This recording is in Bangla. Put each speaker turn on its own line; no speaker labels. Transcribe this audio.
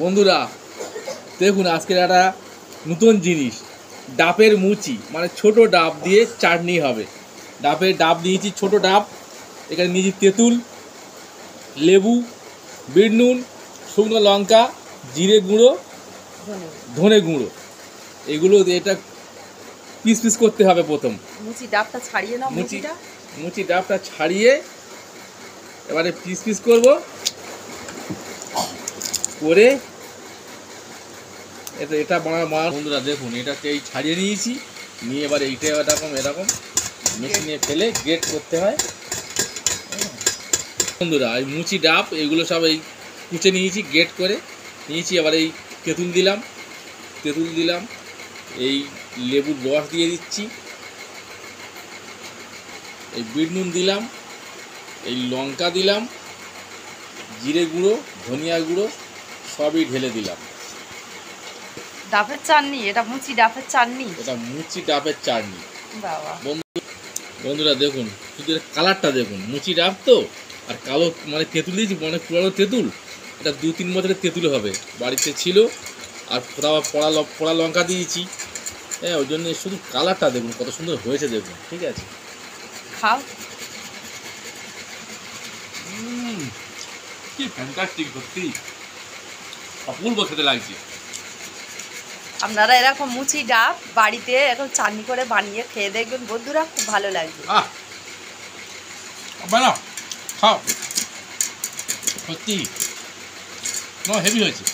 বন্ধুরা দেখুন আজকের একটা নতুন জিনিস, ডাবের মুচি, মানে ছোট ডাব দিয়ে চাটনি হবে। ডাব নিয়েছি, ছোট ডাব। এখানে নিয়েছি তেঁতুল, লেবু, বিট নুন, শুকনো লঙ্কা, জিরে গুঁড়ো, ধনে গুঁড়ো। এগুলো এটা পিস পিস করতে হবে। প্রথম
মুচি ডাবটা ছাড়িয়ে নাও।
মুচি ডাবটা ছাড়িয়ে এবারে পিস পিস করব করে এটা বন্ধুরা দেখুন, এটাকে এই ছাড়িয়ে নিয়েছি, নিয়ে এবার এইটা এরকম মেশিনে ফেলে গ্রেট করতে হয়। বন্ধুরা এই মুচি ডাব এগুলো সব এই কুচে নিয়েছি, গ্রেট করে নিয়েছি। এবার এই তেঁতুল দিলাম, এই লেবুর রস দিয়ে দিচ্ছি, এই বিট নুন দিলাম, এই লঙ্কা দিলাম, জিরে গুঁড়ো, ধনিয়া গুঁড়ো সবই ঢেলে দিলাম।
ডাবের চাটনি, এটা মুচি ডাবের চাটনি,
এটা মুচি ডাবের চাটনি।
বাবা
বন্ধুরা দেখুন, শুধু কালারটা দেখুন, মুচি ডাব তো, আর কালো মানে তেঁতুল দিয়েছি, অনেক পুরানো তেঁতুল। এটা 2-3 বছরের তেঁতুল হবে, বাড়িতে ছিল। আর পোড়া লঙ্কা দিয়েছি, হ্যাঁ, ওই জন্য শুধু কালারটা দেখুন কত সুন্দর হয়েছে, দেখুন। ঠিক আছে,
খাও।
কি ফ্যান্টাস্টিক, সত্যি অপূর্ব খেতে লাগছে।
আপনারা এরকম মুচি ডাব বাড়িতে এরকম চাটনি করে বানিয়ে খেয়ে দেখবেন বন্ধুরা, খুব ভালো লাগবে।
বানাও, খাও, সত্যি হেভি হয়েছে।